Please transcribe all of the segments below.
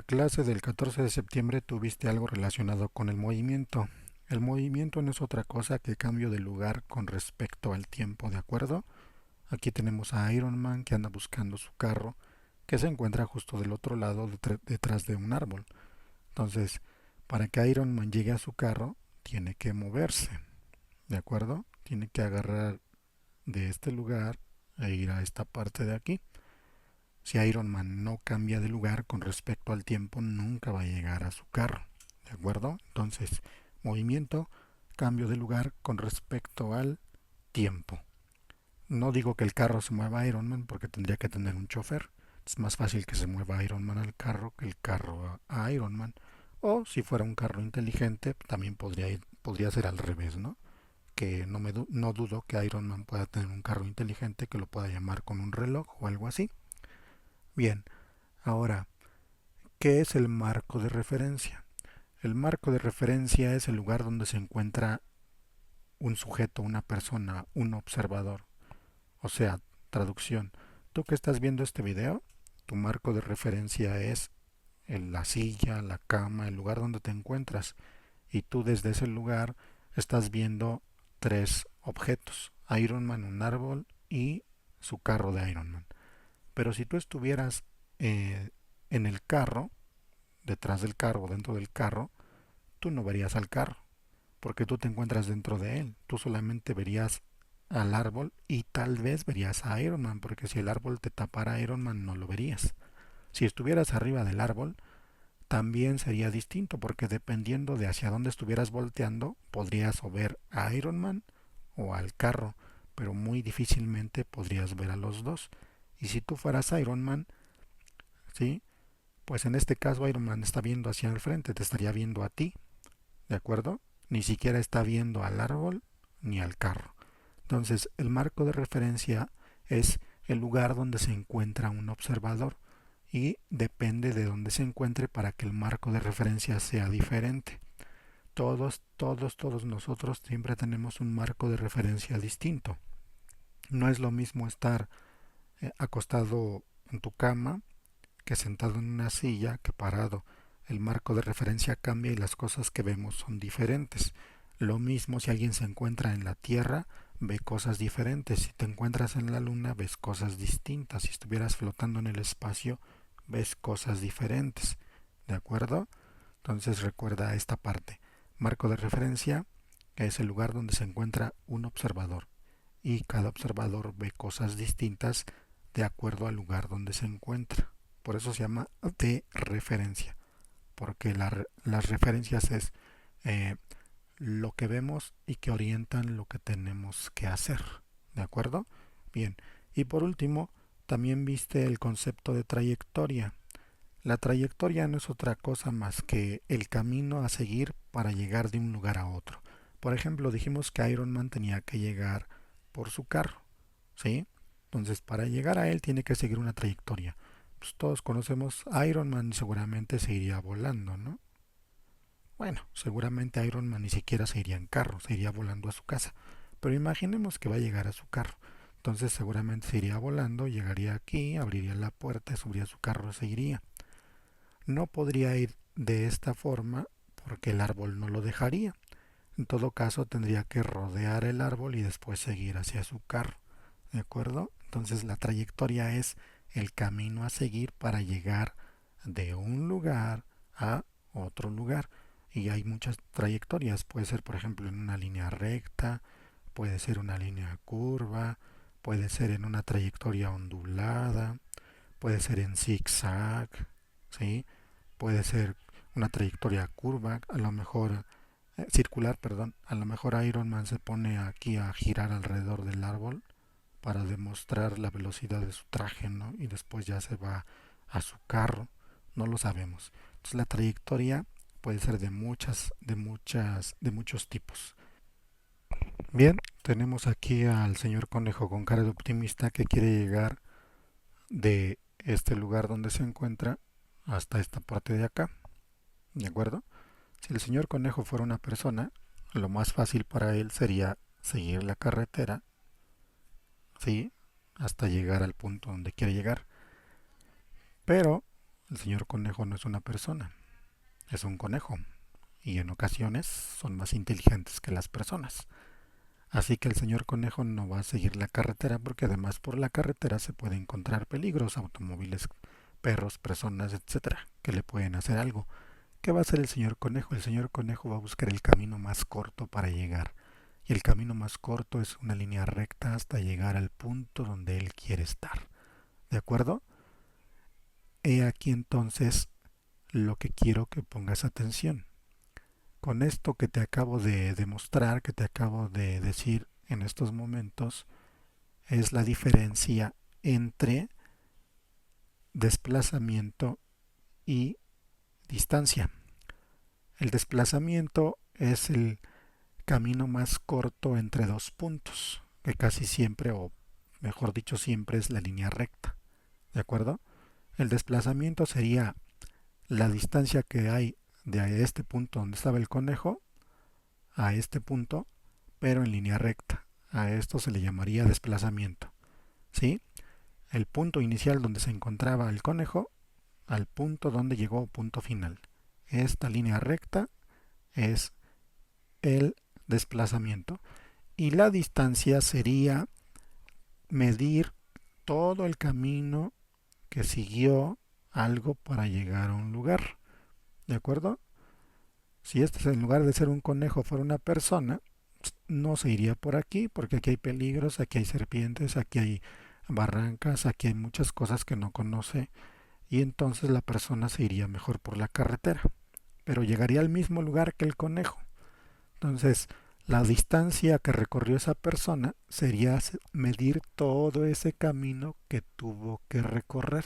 clase del 14 de septiembre tuviste algo relacionado con el movimiento. El movimiento no es otra cosa que cambio de lugar con respecto al tiempo, ¿de acuerdo? Aquí tenemos a Iron Man que anda buscando su carro, que se encuentra justo del otro lado detrás de un árbol. Entonces, para que Iron Man llegue a su carro, tiene que moverse, ¿de acuerdo? Tiene que agarrar de este lugar e ir a esta parte de aquí. Si Iron Man no cambia de lugar con respecto al tiempo, nunca va a llegar a su carro. ¿De acuerdo? Entonces, movimiento, cambio de lugar con respecto al tiempo. No digo que el carro se mueva a Iron Man porque tendría que tener un chofer. Es más fácil que se mueva Iron Man al carro que el carro a Iron Man. O si fuera un carro inteligente, también podría ser al revés, ¿no? Que no dudo que Iron Man pueda tener un carro inteligente que lo pueda llamar con un reloj o algo así. Bien, ahora, ¿qué es el marco de referencia? El marco de referencia es el lugar donde se encuentra un sujeto, una persona, un observador. O sea, traducción. Tú que estás viendo este video, tu marco de referencia es la silla, la cama, el lugar donde te encuentras. Y tú desde ese lugar estás viendo tres objetos. Iron Man, un árbol y su carro de Iron Man. Pero si tú estuvieras eh, en el carro, detrás del carro, dentro del carro, tú no verías al carro, porque tú te encuentras dentro de él. Tú solamente verías al árbol y tal vez verías a Iron Man, porque si el árbol te tapara a Iron Man no lo verías. Si estuvieras arriba del árbol, también sería distinto, porque dependiendo de hacia dónde estuvieras volteando, podrías o ver a Iron Man o al carro, pero muy difícilmente podrías ver a los dos. Y si tú fueras Iron Man, ¿sí? Pues en este caso Iron Man está viendo hacia el frente, te estaría viendo a ti, ¿de acuerdo? Ni siquiera está viendo al árbol ni al carro. Entonces, el marco de referencia es el lugar donde se encuentra un observador y depende de dónde se encuentre para que el marco de referencia sea diferente. Todos nosotros siempre tenemos un marco de referencia distinto. No es lo mismo estar acostado en tu cama que sentado en una silla que parado. El marco de referencia cambia y las cosas que vemos son diferentes. Lo mismo si alguien se encuentra en la Tierra, ve cosas diferentes. Si te encuentras en la Luna, ves cosas distintas. Si estuvieras flotando en el espacio, ves cosas diferentes. ¿De acuerdo? Entonces recuerda esta parte. Marco de referencia es el lugar donde se encuentra un observador y cada observador ve cosas distintas de acuerdo al lugar donde se encuentra. Por eso se llama de referencia, porque las referencias es eh, lo que vemos y que orientan lo que tenemos que hacer. ¿De acuerdo? Bien. Y por último, también viste el concepto de trayectoria. La trayectoria no es otra cosa más que el camino a seguir para llegar de un lugar a otro. Por ejemplo, dijimos que Iron Man tenía que llegar por su carro, ¿sí? Entonces, para llegar a él tiene que seguir una trayectoria. Pues todos conocemos a Iron Man, seguramente se iría volando, ¿no? Bueno, seguramente Iron Man ni siquiera se iría en carro, se iría volando a su casa. Pero imaginemos que va a llegar a su carro. Entonces seguramente se iría volando, llegaría aquí, abriría la puerta, subiría a su carro, se iría. No podría ir de esta forma porque el árbol no lo dejaría. En todo caso, tendría que rodear el árbol y después seguir hacia su carro. ¿De acuerdo? Entonces la trayectoria es el camino a seguir para llegar de un lugar a otro lugar. Y hay muchas trayectorias. Puede ser, por ejemplo, en una línea recta, puede ser una línea curva, puede ser en una trayectoria ondulada, puede ser en zigzag, ¿sí? Puede ser una trayectoria curva, a lo mejor circular, perdón. A lo mejor Iron Man se pone aquí a girar alrededor del árbol para demostrar la velocidad de su traje, ¿no? Y después ya se va a su carro, no lo sabemos. Entonces la trayectoria puede ser de muchos tipos. Bien, tenemos aquí al señor conejo con cara de optimista que quiere llegar de este lugar donde se encuentra hasta esta parte de acá, ¿de acuerdo? Si el señor conejo fuera una persona, lo más fácil para él sería seguir la carretera, ¿sí? Hasta llegar al punto donde quiere llegar. Pero El señor conejo no es una persona, es un conejo, y en ocasiones son más inteligentes que las personas. Así que el señor conejo no va a seguir la carretera porque además por la carretera se pueden encontrar peligros, automóviles, perros, personas, etcétera, que le pueden hacer algo. ¿Qué va a hacer el señor conejo? El señor conejo va a buscar el camino más corto para llegar. Y el camino más corto es una línea recta hasta llegar al punto donde él quiere estar. ¿De acuerdo? He aquí entonces lo que quiero que pongas atención. Con esto que te acabo de demostrar, que te acabo de decir en estos momentos, es la diferencia entre desplazamiento y distancia. El desplazamiento es el camino más corto entre dos puntos, que casi siempre, o mejor dicho, siempre es la línea recta. ¿De acuerdo? El desplazamiento sería la distancia que hay de este punto donde estaba el conejo a este punto, pero en línea recta. A esto se le llamaría desplazamiento. ¿Sí? El punto inicial donde se encontraba el conejo al punto donde llegó punto final. Esta línea recta es el desplazamiento. Y la distancia sería medir todo el camino que siguió algo para llegar a un lugar. ¿De acuerdo? Si este en lugar de ser un conejo fuera una persona, no se iría por aquí porque aquí hay peligros, aquí hay serpientes, aquí hay barrancas, aquí hay muchas cosas que no conoce y entonces la persona se iría mejor por la carretera, pero llegaría al mismo lugar que el conejo. Entonces, la distancia que recorrió esa persona sería medir todo ese camino que tuvo que recorrer.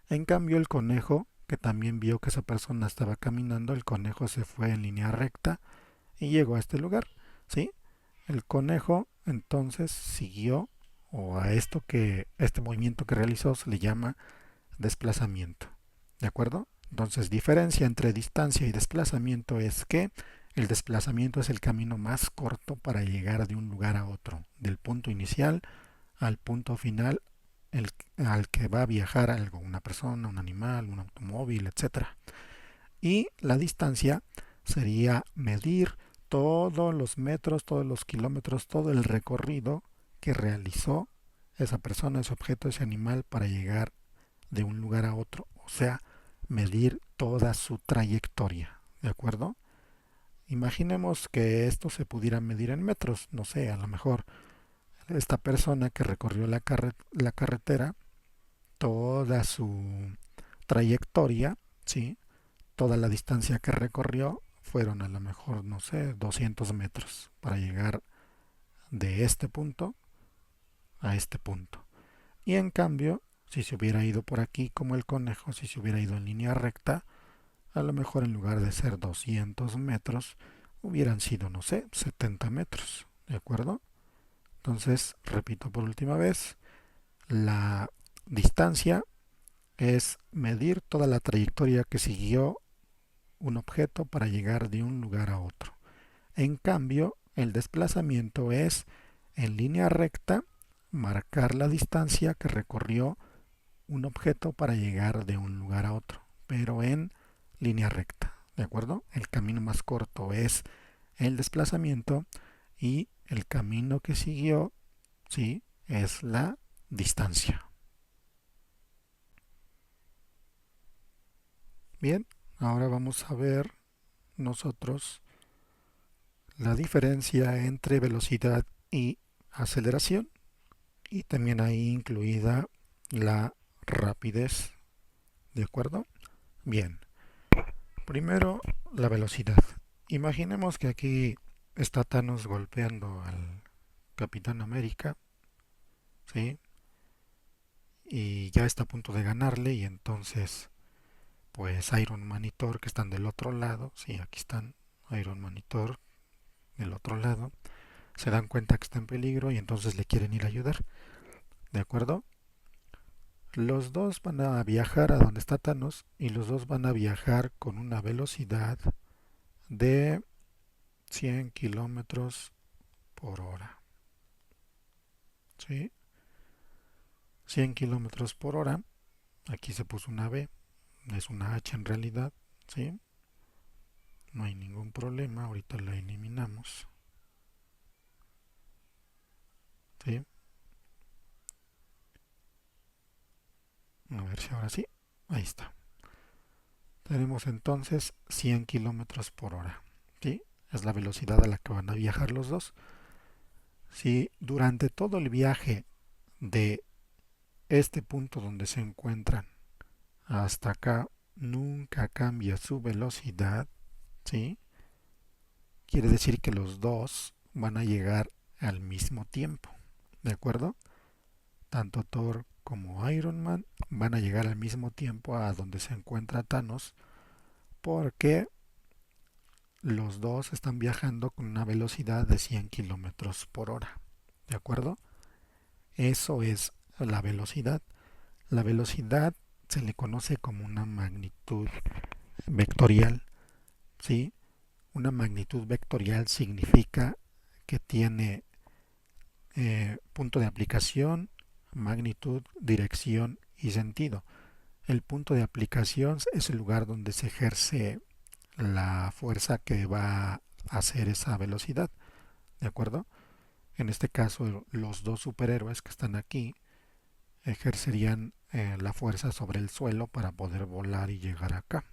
En cambio, el conejo, que también vio que esa persona estaba caminando, el conejo se fue en línea recta y llegó a este lugar. ¿Sí? El conejo entonces siguió, o a este movimiento que realizó se le llama desplazamiento. ¿De acuerdo? Entonces, diferencia entre distancia y desplazamiento es que el desplazamiento es el camino más corto para llegar de un lugar a otro, del punto inicial al punto final el, al que va a viajar algo, una persona, un animal, un automóvil, etcétera. Y la distancia sería medir todos los metros, todos los kilómetros, todo el recorrido que realizó esa persona, ese objeto, ese animal para llegar de un lugar a otro, o sea, medir toda su trayectoria, ¿de acuerdo? Imaginemos que esto se pudiera medir en metros, no sé, a lo mejor esta persona que recorrió la carretera, toda su trayectoria, ¿sí? Toda la distancia que recorrió fueron a lo mejor, no sé, 200 metros para llegar de este punto a este punto. Y en cambio, si se hubiera ido por aquí como el conejo, si se hubiera ido en línea recta, a lo mejor en lugar de ser 200 metros, hubieran sido, no sé, 70 metros. ¿De acuerdo? Entonces, repito por última vez, la distancia es medir toda la trayectoria que siguió un objeto para llegar de un lugar a otro. En cambio, el desplazamiento es en línea recta marcar la distancia que recorrió un objeto para llegar de un lugar a otro, pero en línea recta. ¿De acuerdo? El camino más corto es el desplazamiento y el camino que siguió, sí, es la distancia. Bien, ahora vamos a ver nosotros la diferencia entre velocidad y aceleración y también ahí incluida la rapidez. ¿De acuerdo? Bien, primero la velocidad. Imaginemos que aquí está Thanos golpeando al Capitán América, ¿sí? Y ya está a punto de ganarle y entonces pues Iron Man y Thor que están del otro lado, sí, aquí están Iron Man y Thor del otro lado, se dan cuenta que está en peligro y entonces le quieren ir a ayudar, ¿de acuerdo? Los dos van a viajar a donde está Thanos y los dos van a viajar con una velocidad de 100 kilómetros por hora. ¿Sí? 100 kilómetros por hora. Aquí se puso una B. es una H en realidad, ¿sí? No hay ningún problema, ahorita la eliminamos, ¿sí? A ver si ahora sí, ahí está. Tenemos entonces 100 kilómetros por hora, ¿sí? Es la velocidad a la que van a viajar los dos. Si durante todo el viaje de este punto donde se encuentran hasta acá nunca cambia su velocidad, ¿sí? Quiere decir que los dos van a llegar al mismo tiempo, ¿de acuerdo? Tanto Thor como Iron Man van a llegar al mismo tiempo a donde se encuentra Thanos porque los dos están viajando con una velocidad de 100 kilómetros por hora, ¿de acuerdo? Eso es la velocidad. La velocidad se le conoce como una magnitud vectorial, ¿sí? Una magnitud vectorial significa que tiene punto de aplicación, magnitud, dirección y sentido. El punto de aplicación es el lugar donde se ejerce la fuerza que va a hacer esa velocidad, ¿de acuerdo? En este caso, los dos superhéroes que están aquí ejercerían la fuerza sobre el suelo para poder volar y llegar acá.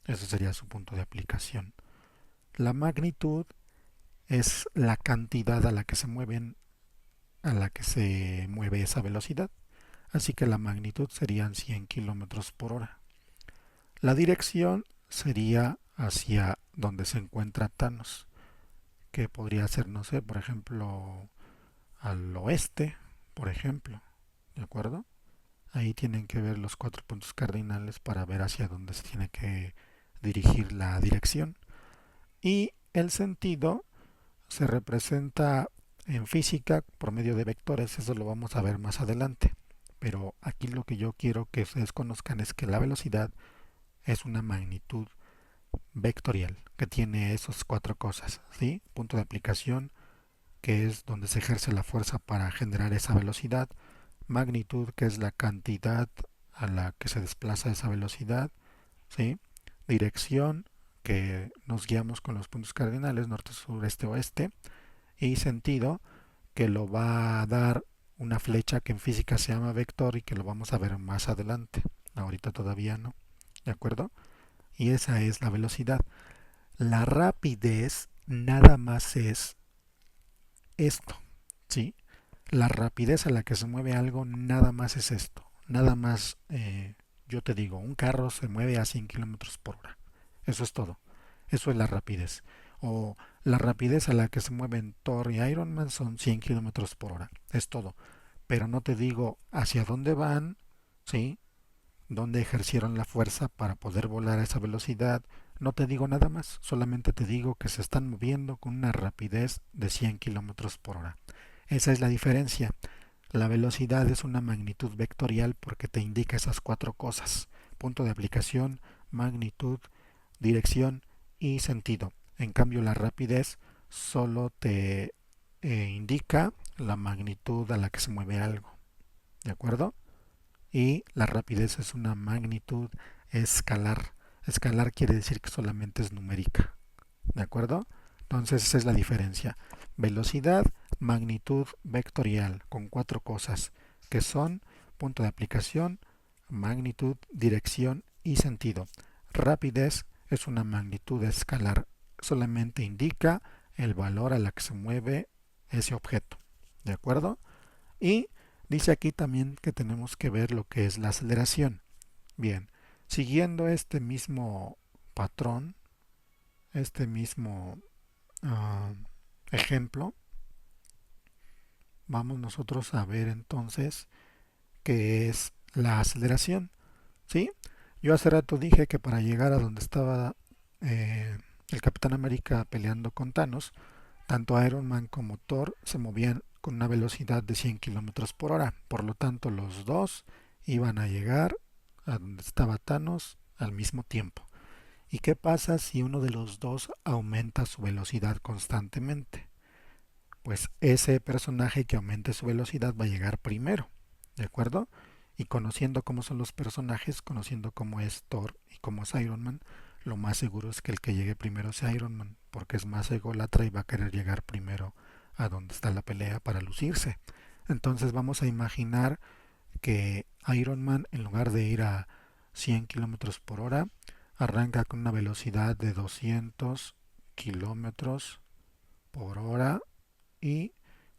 Ese sería su punto de aplicación. La magnitud es la cantidad a la que se mueven, a la que se mueve esa velocidad. Así que la magnitud serían 100 kilómetros por hora. La dirección sería hacia donde se encuentra Thanos, que podría ser, no sé, por ejemplo, al oeste, por ejemplo, ¿de acuerdo? Ahí tienen que ver los 4 puntos cardinales para ver hacia dónde se tiene que dirigir la dirección. Y el sentido se representa en física por medio de vectores, eso lo vamos a ver más adelante. Pero aquí lo que yo quiero que ustedes conozcan es que la velocidad es una magnitud vectorial que tiene esas 4 cosas, ¿sí? Punto de aplicación, que es donde se ejerce la fuerza para generar esa velocidad, magnitud, que es la cantidad a la que se desplaza esa velocidad, ¿sí? Dirección, que nos guiamos con los puntos cardinales, norte, sur, este, oeste, y sentido, que lo va a dar una flecha que en física se llama vector y que lo vamos a ver más adelante. Ahorita todavía no, ¿de acuerdo? Y esa es la velocidad. La rapidez nada más es esto, ¿sí? La rapidez a la que se mueve algo nada más es esto. Nada más, yo te digo, un carro se mueve a 100 kilómetros por hora. Eso es todo. Eso es la rapidez. O la rapidez a la que se mueven Thor y Iron Man son 100 kilómetros por hora. Es todo. Pero no te digo hacia dónde van, ¿sí? Dónde ejercieron la fuerza para poder volar a esa velocidad. No te digo nada más. Solamente te digo que se están moviendo con una rapidez de 100 kilómetros por hora. Esa es la diferencia. La velocidad es una magnitud vectorial porque te indica esas 4 cosas. Punto de aplicación, magnitud, dirección y sentido. En cambio, la rapidez solo te indica la magnitud a la que se mueve algo. ¿De acuerdo? Y la rapidez es una magnitud escalar. Escalar quiere decir que solamente es numérica. ¿De acuerdo? Entonces esa es la diferencia. Velocidad, magnitud vectorial con 4 cosas que son punto de aplicación, magnitud, dirección y sentido. Rapidez es una magnitud escalar. Solamente indica el valor a la que se mueve ese objeto. ¿De acuerdo? Y dice aquí también que tenemos que ver lo que es la aceleración. Bien, siguiendo este mismo patrón, este mismo uh, ejemplo, vamos nosotros a ver entonces qué es la aceleración. ¿Sí? Yo hace rato dije que para llegar a donde estaba el Capitán América peleando con Thanos, tanto Iron Man como Thor se movían con una velocidad de 100 kilómetros por hora. Por lo tanto, los dos iban a llegar a donde estaba Thanos al mismo tiempo. ¿Y qué pasa si uno de los dos aumenta su velocidad constantemente? Pues ese personaje que aumente su velocidad va a llegar primero, ¿de acuerdo? Y conociendo cómo son los personajes, conociendo cómo es Thor y cómo es Iron Man, lo más seguro es que el que llegue primero sea Iron Man, porque es más ególatra y va a querer llegar primero a donde está la pelea para lucirse. Entonces vamos a imaginar que Iron Man, en lugar de ir a 100 kilómetros por hora, arranca con una velocidad de 200 kilómetros por hora y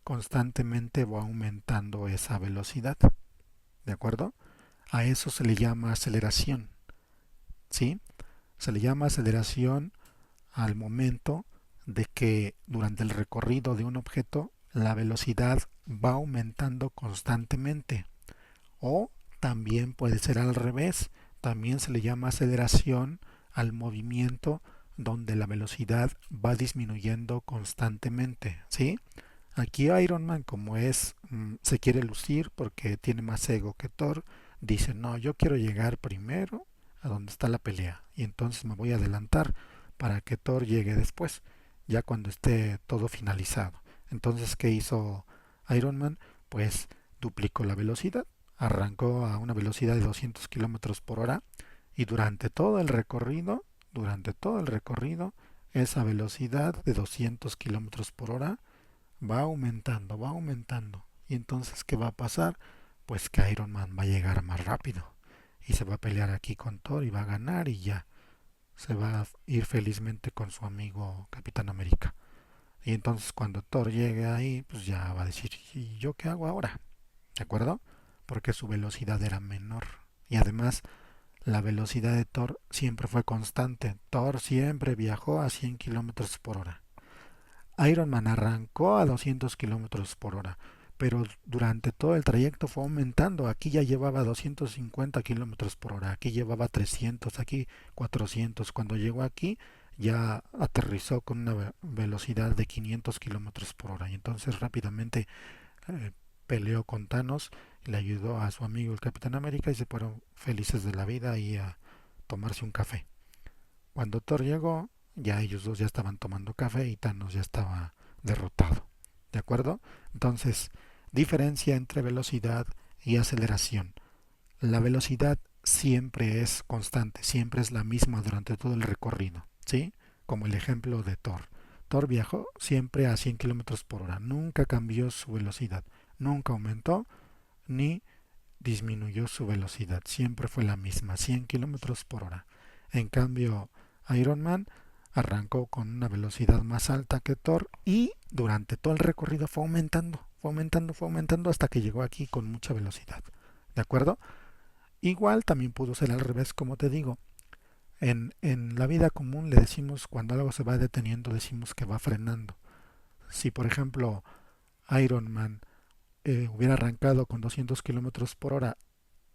constantemente va aumentando esa velocidad. ¿De acuerdo? A eso se le llama aceleración. ¿Sí? Se le llama aceleración al momento de que durante el recorrido de un objeto la velocidad va aumentando constantemente. O también puede ser al revés. También se le llama aceleración al movimiento donde la velocidad va disminuyendo constantemente. ¿Sí? Aquí Iron Man, como es, se quiere lucir porque tiene más ego que Thor, dice, no, yo quiero llegar primero a donde está la pelea y entonces me voy a adelantar para que Thor llegue después, ya cuando esté todo finalizado. Entonces, ¿qué hizo Iron Man? Pues duplicó la velocidad, arrancó a una velocidad de 200 kilómetros por hora y durante todo el recorrido, esa velocidad de 200 kilómetros por hora va aumentando, va aumentando. Y entonces, ¿qué va a pasar? Pues que Iron Man va a llegar más rápido y se va a pelear aquí con Thor y va a ganar y ya se va a ir felizmente con su amigo Capitán América. Y entonces cuando Thor llegue ahí, pues ya va a decir, ¿y yo qué hago ahora? ¿De acuerdo? Porque su velocidad era menor. Y además, la velocidad de Thor siempre fue constante. Thor siempre viajó a 100 kilómetros por hora. Iron Man arrancó a 200 kilómetros por hora, pero durante todo el trayecto fue aumentando. Aquí ya llevaba 250 kilómetros por hora, aquí llevaba 300, aquí 400. Cuando llegó aquí ya aterrizó con una velocidad de 500 kilómetros por hora y entonces rápidamente eh, peleó con Thanos, le ayudó a su amigo el Capitán América y se fueron felices de la vida y a tomarse un café. Cuando Thor llegó, ya ellos dos ya estaban tomando café y Thanos ya estaba derrotado. ¿De acuerdo? Entonces, diferencia entre velocidad y aceleración. La velocidad siempre es constante, siempre es la misma durante todo el recorrido, ¿sí? Como el ejemplo de Thor. Thor viajó siempre a 100 kilómetros por hora, nunca cambió su velocidad, nunca aumentó ni disminuyó su velocidad, siempre fue la misma, 100 kilómetros por hora. En cambio, Iron Man arrancó con una velocidad más alta que Thor y durante todo el recorrido fue aumentando, fue aumentando, fue aumentando hasta que llegó aquí con mucha velocidad. ¿De acuerdo? Igual también pudo ser al revés, como te digo. En la vida común le decimos, cuando algo se va deteniendo, decimos que va frenando. Si, por ejemplo, Iron Man hubiera arrancado con 200 kilómetros por hora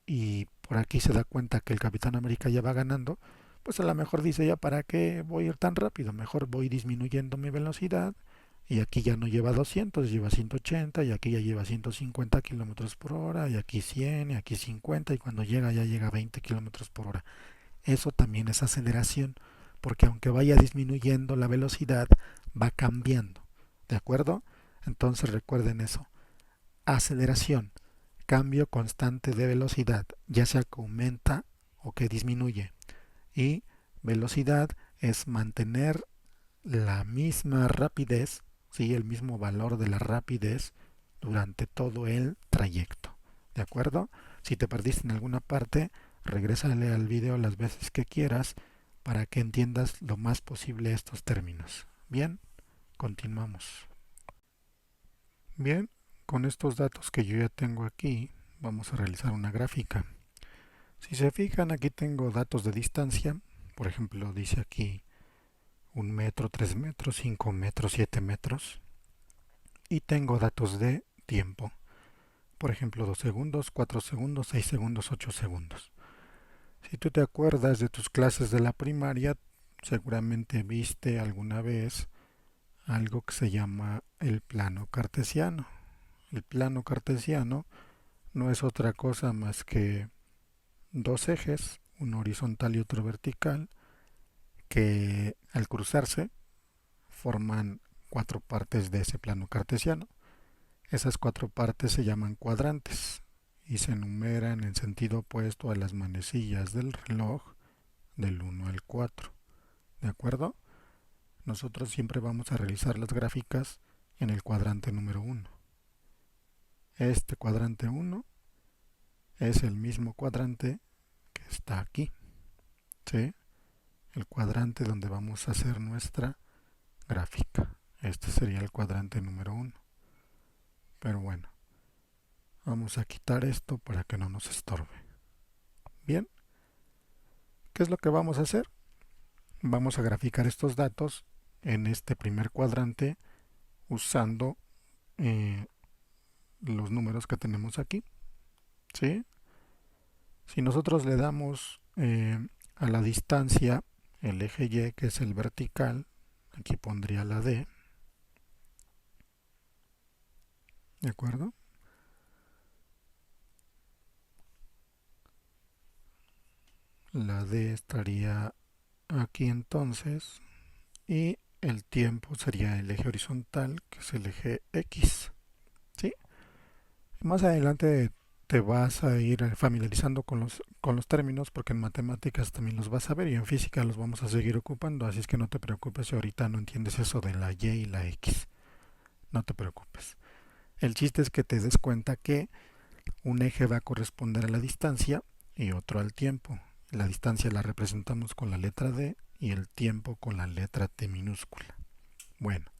y por aquí se da cuenta que el Capitán América ya va ganando, pues a lo mejor dice, ya para qué voy a ir tan rápido, mejor voy disminuyendo mi velocidad y aquí ya no lleva 200, lleva 180 y aquí ya lleva 150 kilómetros por hora y aquí 100 y aquí 50 y cuando llega ya llega a 20 kilómetros por hora. Eso también es aceleración, porque aunque vaya disminuyendo la velocidad, va cambiando. ¿De acuerdo? Entonces recuerden eso. Aceleración, cambio constante de velocidad, ya sea que aumenta o que disminuye. Y velocidad es mantener la misma rapidez, ¿sí? El mismo valor de la rapidez durante todo el trayecto. ¿De acuerdo? Si te perdiste en alguna parte, regrésale al video las veces que quieras para que entiendas lo más posible estos términos. Bien, continuamos. Bien, con estos datos que yo ya tengo aquí, vamos a realizar una gráfica. Si se fijan, aquí tengo datos de distancia. Por ejemplo, dice aquí 1 metro, 3 metros, 5 metros, 7 metros. Y tengo datos de tiempo. Por ejemplo, 2 segundos, 4 segundos, 6 segundos, 8 segundos. Si tú te acuerdas de tus clases de la primaria, seguramente viste alguna vez algo que se llama el plano cartesiano. El plano cartesiano no es otra cosa más que dos ejes, uno horizontal y otro vertical, que al cruzarse forman cuatro partes de ese plano cartesiano. Esas cuatro partes se llaman cuadrantes y se numeran en sentido opuesto a las manecillas del reloj del 1 al 4. ¿De acuerdo? Nosotros siempre vamos a realizar las gráficas en el cuadrante número 1. Este cuadrante 1 es el mismo cuadrante que está aquí, ¿sí? El cuadrante donde vamos a hacer nuestra gráfica. Este sería el cuadrante número 1. Pero bueno, vamos a quitar esto para que no nos estorbe. Bien, ¿qué es lo que vamos a hacer? Vamos a graficar estos datos en este primer cuadrante usando eh, los números que tenemos aquí, ¿sí? Si nosotros le damos a la distancia el eje Y, que es el vertical, aquí pondría la D, ¿de acuerdo? La D estaría aquí entonces y el tiempo sería el eje horizontal, que es el eje X, ¿sí? Más adelante te vas a ir familiarizando con los términos porque en matemáticas también los vas a ver y en física los vamos a seguir ocupando, así es que no te preocupes si ahorita no entiendes eso de la Y y la X, no te preocupes. El chiste es que te des cuenta que un eje va a corresponder a la distancia y otro al tiempo. La distancia la representamos con la letra D y el tiempo con la letra T minúscula. Bueno,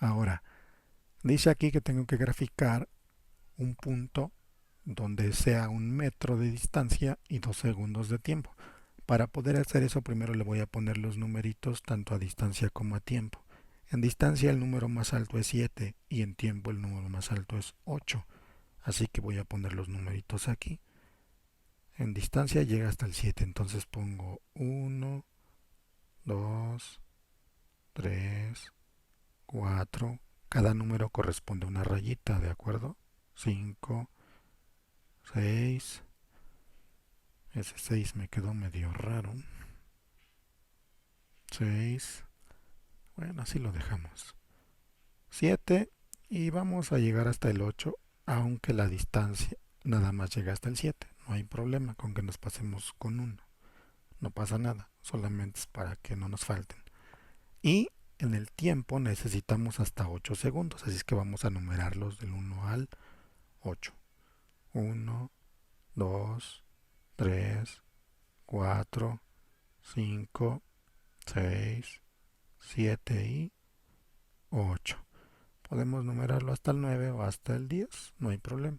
ahora, dice aquí que tengo que graficar un punto donde sea 1 metro de distancia y 2 segundos de tiempo. Para poder hacer eso primero le voy a poner los numeritos tanto a distancia como a tiempo. En distancia el número más alto es 7 y en tiempo el número más alto es 8. Así que voy a poner los numeritos aquí. En distancia llega hasta el 7, entonces pongo 1, 2, 3, 4. Cada número corresponde a una rayita, ¿de acuerdo? 5, 6. Ese 6 me quedó medio raro. 6. Bueno, así lo dejamos. 7 y vamos a llegar hasta el 8, aunque la distancia nada más llega hasta el 7. No hay problema con que nos pasemos con 1. No pasa nada, solamente es para que no nos falten. Y en el tiempo necesitamos hasta 8 segundos, así es que vamos a numerarlos del 1 al 8. 1, 2, 3, 4, 5, 6, 7 y 8. Podemos numerarlo hasta el 9 o hasta el 10, no hay problema.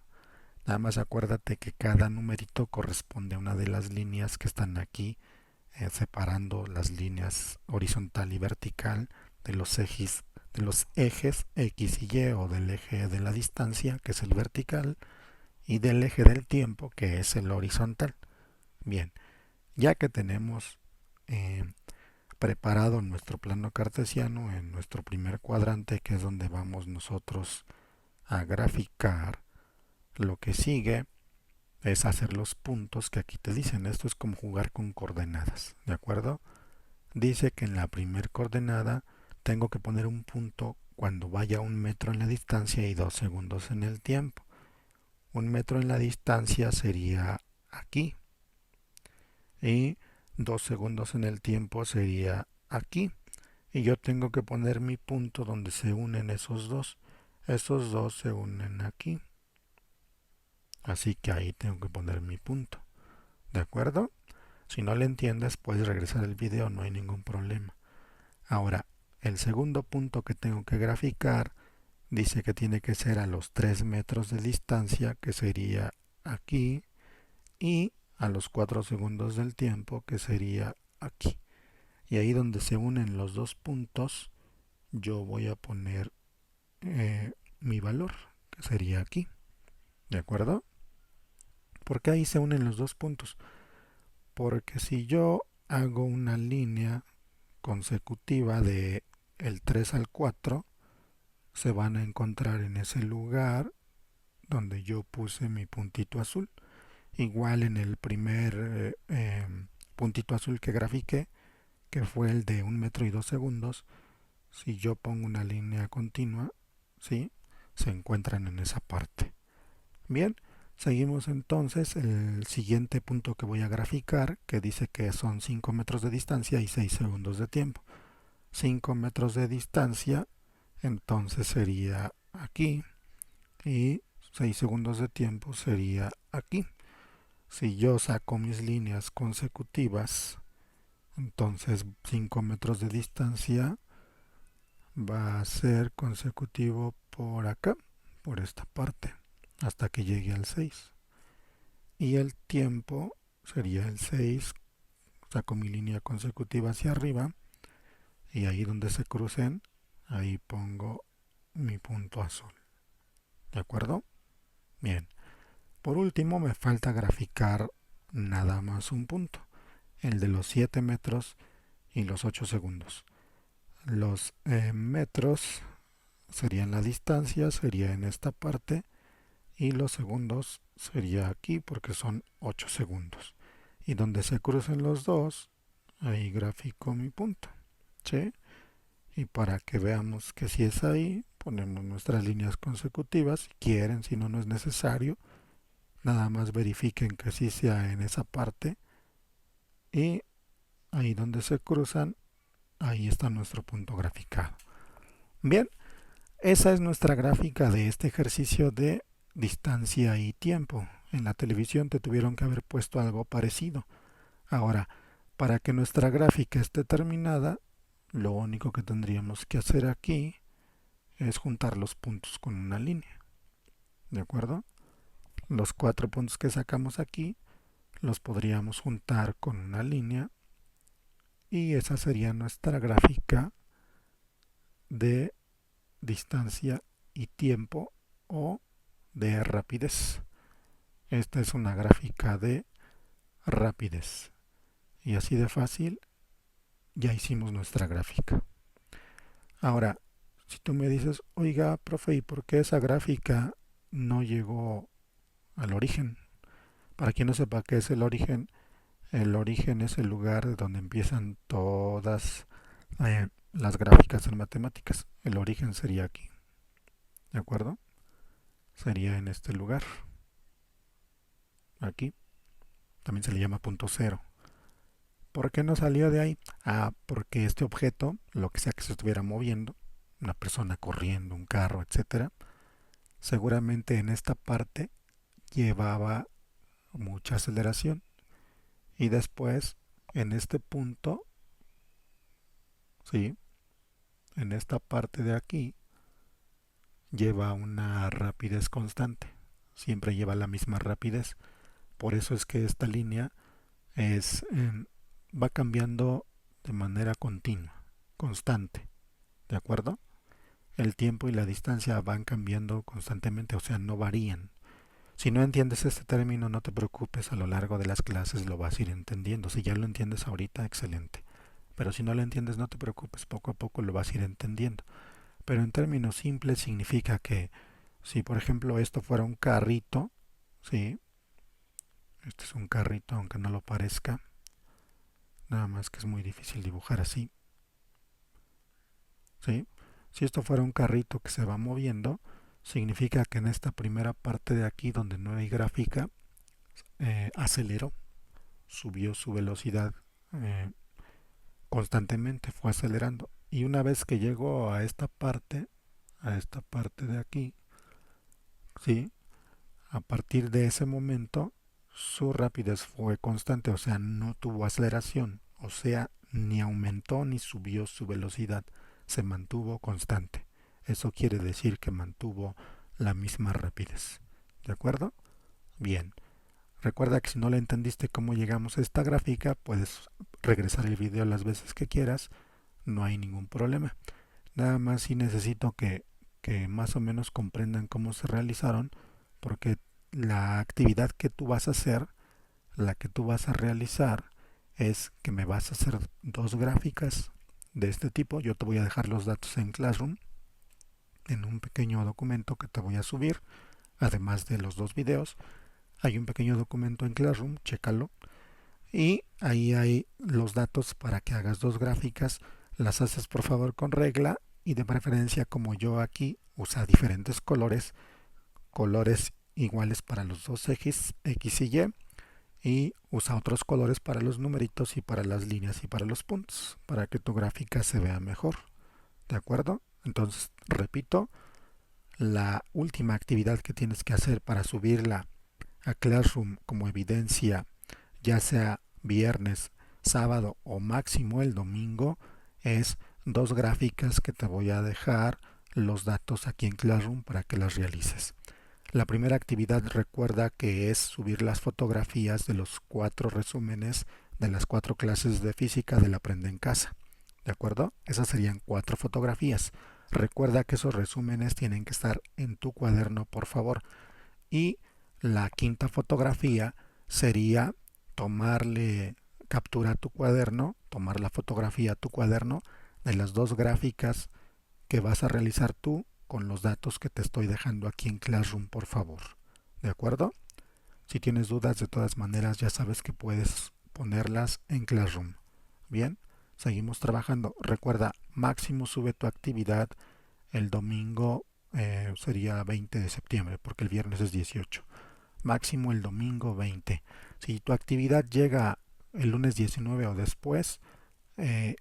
Nada más acuérdate que cada numerito corresponde a una de las líneas que están aquí, separando las líneas horizontal y vertical de los ejes X y Y, o del eje de la distancia, que es el vertical, y del eje del tiempo, que es el horizontal. Bien, ya que tenemos eh, preparado nuestro plano cartesiano en nuestro primer cuadrante, que es donde vamos nosotros a graficar, lo que sigue es hacer los puntos que aquí te dicen. Esto es como jugar con coordenadas, ¿de acuerdo? Dice que en la primer coordenada tengo que poner un punto cuando vaya 1 metro en la distancia y 2 segundos en el tiempo. 1 metro en la distancia sería aquí y 2 segundos en el tiempo sería aquí. Y yo tengo que poner mi punto donde se unen esos dos. Esos dos se unen aquí. Así que ahí tengo que poner mi punto. ¿De acuerdo? Si no le entiendes, puedes regresar el video, no hay ningún problema. Ahora, el segundo punto que tengo que graficar dice que tiene que ser a los 3 metros de distancia, que sería aquí, y a los 4 segundos del tiempo, que sería aquí. Y ahí donde se unen los dos puntos, yo voy a poner mi valor, que sería aquí. ¿De acuerdo? ¿Por qué ahí se unen los dos puntos? Porque si yo hago una línea consecutiva de el 3 al 4, se van a encontrar en ese lugar donde yo puse mi puntito azul. Igual en el primer puntito azul que grafiqué, que fue el de 1 metro y 2 segundos, si yo pongo una línea continua, ¿sí? Se encuentran en esa parte. Bien, Seguimos entonces el siguiente punto que voy a graficar, que dice que son 5 metros de distancia y 6 segundos de tiempo. 5 metros de distancia, entonces sería aquí, y 6 segundos de tiempo sería aquí. Si yo saco mis líneas consecutivas, entonces 5 metros de distancia va a ser consecutivo por acá, por esta parte, hasta que llegue al 6. Y el tiempo sería el 6, saco mi línea consecutiva hacia arriba y ahí donde se crucen, ahí pongo mi punto azul. ¿De acuerdo? Bien. Por último me falta graficar nada más un punto, el de los 7 metros y los 8 segundos. Los metros serían la distancia, sería en esta parte, y los segundos sería aquí porque son 8 segundos. Y donde se crucen los dos, ahí grafico mi punto. ¿Sí? Y para que veamos que si es ahí, ponemos nuestras líneas consecutivas, si quieren, si no, no es necesario. Nada más verifiquen que sí sea en esa parte. Y ahí donde se cruzan, ahí está nuestro punto graficado. Bien, esa es nuestra gráfica de este ejercicio de distancia y tiempo. En la televisión te tuvieron que haber puesto algo parecido. Ahora, para que nuestra gráfica esté terminada, lo único que tendríamos que hacer aquí es juntar los puntos con una línea. ¿De acuerdo? Los 4 puntos que sacamos aquí los podríamos juntar con una línea y esa sería nuestra gráfica de distancia y tiempo o de rapidez. Esta es una gráfica de rapidez. Y así de fácil ya hicimos nuestra gráfica. Ahora, si tú me dices, oiga, profe, ¿y por qué esa gráfica no llegó al origen? Para quien no sepa qué es el origen es el lugar donde empiezan todas las gráficas en matemáticas. El origen sería aquí, ¿de acuerdo? Sería en este lugar, aquí. También se le llama punto cero. ¿Por qué no salió de ahí? Ah, porque este objeto, lo que sea que se estuviera moviendo, una persona corriendo, un carro, etcétera, seguramente en esta parte llevaba mucha aceleración y después en este punto, sí, en esta parte de aquí lleva una rapidez constante, siempre lleva la misma rapidez. Por eso es que esta línea es va cambiando de manera continua, constante, ¿de acuerdo? El tiempo y la distancia van cambiando constantemente, o sea, no varían. Si no entiendes este término, no te preocupes, a lo largo de las clases lo vas a ir entendiendo. Si ya lo entiendes ahorita, excelente. Pero si no lo entiendes, no te preocupes, poco a poco lo vas a ir entendiendo. Pero en términos simples significa que si por ejemplo esto fuera un carrito, ¿sí? Este es un carrito aunque no lo parezca, nada más que es muy difícil dibujar así, ¿sí? Si esto fuera un carrito que se va moviendo, significa que en esta primera parte de aquí donde no hay gráfica, aceleró, subió su velocidad eh, constantemente, fue acelerando. Y una vez que llegó a esta parte de aquí, ¿sí? A partir de ese momento, su rapidez fue constante, o sea, no tuvo aceleración, o sea, ni aumentó ni subió su velocidad, se mantuvo constante. Eso quiere decir que mantuvo la misma rapidez. ¿De acuerdo? Bien. Recuerda que si no le entendiste cómo llegamos a esta gráfica, puedes regresar el video las veces que quieras, no hay ningún problema. Nada más si necesito que más o menos comprendan cómo se realizaron, porque la actividad que tú vas a hacer, la que tú vas a realizar, es que me vas a hacer dos gráficas de este tipo. Yo te voy a dejar los datos en Classroom, en un pequeño documento que te voy a subir, además de los dos videos. Hay un pequeño documento en Classroom, chécalo. Y ahí hay los datos para que hagas dos gráficas. Las haces por favor con regla y de preferencia como yo aquí usa diferentes colores iguales para los dos ejes X y usa otros colores para los numeritos y para las líneas y para los puntos, para que tu gráfica se vea mejor. ¿De acuerdo? Entonces, repito, la última actividad que tienes que hacer para subirla a Classroom como evidencia, ya sea viernes, sábado o máximo el domingo, es dos gráficas que te voy a dejar los datos aquí en Classroom para que las realices. La primera actividad, recuerda que es subir las fotografías de los 4 resúmenes de las 4 clases de física del Aprende en Casa. ¿De acuerdo? Esas serían 4 fotografías. Recuerda que esos resúmenes tienen que estar en tu cuaderno, por favor. Y la quinta fotografía sería tomarle captura a tu cuaderno, tomar la fotografía a tu cuaderno de las dos gráficas que vas a realizar tú con los datos que te estoy dejando aquí en Classroom, por favor. ¿De acuerdo? Si tienes dudas, de todas maneras, ya sabes que puedes ponerlas en Classroom. Bien, seguimos trabajando. Recuerda, máximo sube tu actividad el domingo, sería 20 de septiembre, porque el viernes es 18. Máximo el domingo 20. Si tu actividad llega el lunes 19 o después,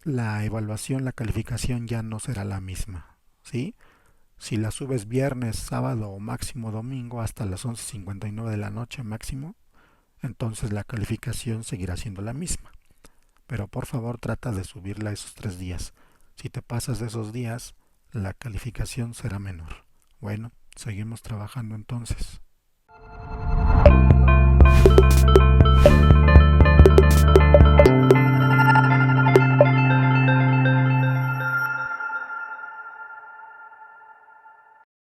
la evaluación, la calificación ya no será la misma. ¿Sí? Si la subes viernes, sábado o máximo domingo hasta las 11:59 de la noche máximo, entonces la calificación seguirá siendo la misma. Pero por favor trata de subirla esos 3 días. Si te pasas de esos días, la calificación será menor. Bueno, seguimos trabajando entonces.